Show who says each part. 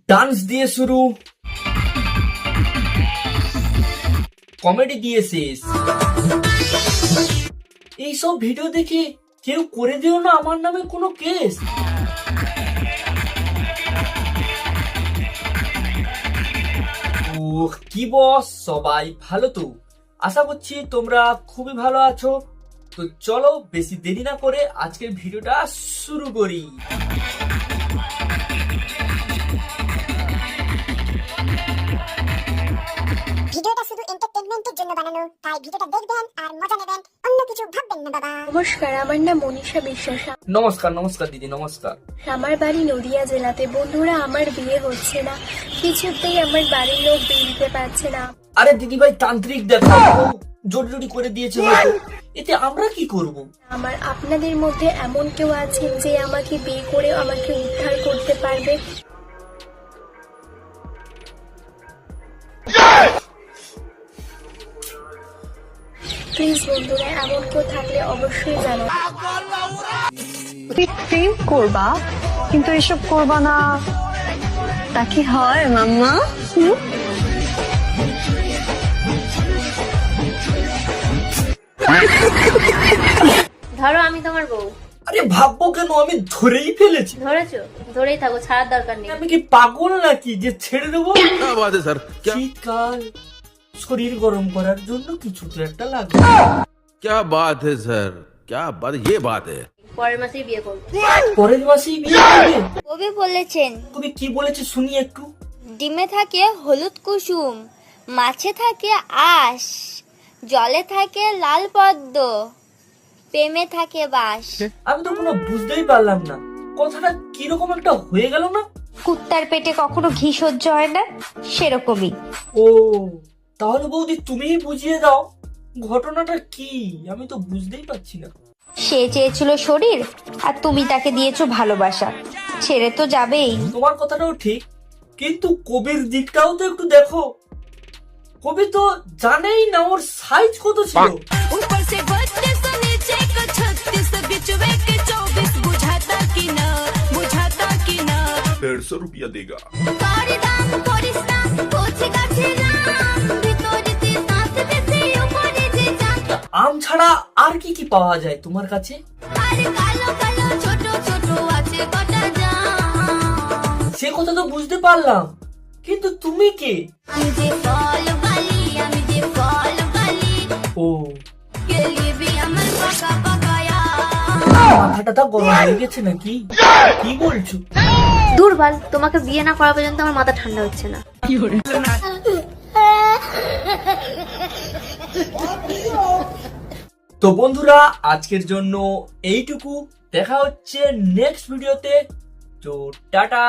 Speaker 1: Dance দিয়ে শুরু, comedy দিয়ে শেষ। এইসব ভিডিও দেখে কেউ করে দিও না আমার নামে কোনো কেস। কি বস, সবাই ভালো তো? আশা করছি তোমরা খুবই ভালো আছো। তো চলো বেশি দেরি না করে আজকের ভিডিওটা শুরু করি।
Speaker 2: ভিডিওটা শুধু এন্টারটেইনমেন্টের জন্য বানানো, তাই ভিডিওটা দেখবেন আর মজা নেবেন, অন্য কিছু ভাববেন না বাবা।
Speaker 3: নমস্কার, আমার নাম মনীষা বিশ্বাস।
Speaker 1: নমস্কার নমস্কার দিদি, নমস্কার।
Speaker 3: আমার বাড়ি নদিয়া জেলাতে। বন্ধুরা, আমার বিয়ে হচ্ছে না, কিছুতেই আমার বাড়ির লোক বিয়ে দিতে পারছে না।
Speaker 1: আরে দিদি ভাই, তান্ত্রিক দেখা জোরি করে দিয়েছে হয়তো, এতে আমরা কি করব?
Speaker 3: আমার আপনাদের মধ্যে এমন কেউ আছেন যে আমাকে বিয়ে করে আমাকে উদ্ধার করতে পারবে? প্লিজ বন্ধুরা, এমন কেউ থাকলে অবশ্যই জানো।
Speaker 4: প্রেম করবা কিন্তু এসব করবা না, তা কি হয় মাম্মা?
Speaker 5: ধরো, আমি তোমার বউ।
Speaker 1: আরে ভাববো কেন, আমি ধরেই ফেলেছি।
Speaker 5: ধরেছো? ধরেই থাকো, ছাড়ার দরকার নেই।
Speaker 1: আমি কি পাগল নাকি যে ছেড়ে দেবো?
Speaker 6: क्या बात है सर? क्या
Speaker 1: শীতকাল, শরীর গরম করার জন্য কিছু তো একটা লাগবে।
Speaker 6: क्या बात है सर? क्या बात, ये बात है।
Speaker 5: পরের মাসেই বিয়ে করবো।
Speaker 1: পরের মাসেই বিয়ে করবে?
Speaker 7: কবি বলেছেন,
Speaker 1: তুমি কি বলেছে শুনি একটু।
Speaker 7: ডিমে থাকে হলুদ কুসুম, মাছে থাকে আঁশ, জলে থাকে লাল পদ্ম, প্রেমে থাকে বাস।
Speaker 1: আমি তো কোনো বুঝতেই পারলাম না, কথাটা কিরকম একটা হয়ে গেল না?
Speaker 4: কুত্তার পেটে কখনো ঘি সহ্য হয় না, সেরকমই।
Speaker 1: ও, তাহলে বৌদি তুমিই বুঝিয়ে দাও ঘটনাটা কি, আমি তো বুঝতেই পারছি না।
Speaker 4: সে চেয়েছিল শরীর আর তুমি তাকে দিয়েছো ভালোবাসা, ছেড়ে তো যাবেই।
Speaker 1: তোমার কথাটাও ঠিক, কিন্তু কবির দিকটাও তো একটু দেখো। কবি তো জানেই না ওর সাইজ কত ছিল।
Speaker 8: ऊपर से 32 से नीचे का 36 बिचवे के 24 बुझाता कि ना
Speaker 6: 150 रुपया देगा।
Speaker 8: कारी दाम करिस ना कोछि गाछि नाम ভিতরিতে সাথে বেশি উপরে যে জান
Speaker 1: আম ছাড়া আর কি কি পাওয়া যায় তোমার কাছে?
Speaker 8: আর কালো কালো ছোট ছোট আছে কটা জাম
Speaker 1: সে কথা তো বুঝতে পারলাম, কিন্তু তুমি কে?
Speaker 8: আমি যে ফল বালি
Speaker 1: ও,
Speaker 8: গেলিবি আমার পাকা পাকায়া
Speaker 1: মাথাটা গরম হয়ে গেছে নাকি? কি বলছো?
Speaker 5: দুর্বল, তোমাকে বিয়ে না করা পর্যন্ত আমার মাথা ঠান্ডা হচ্ছে না।
Speaker 1: তো বন্ধুরা, আজকের জন্য এইটুকু। দেখা হচ্ছে নেক্সট ভিডিওতে। তো টাটা।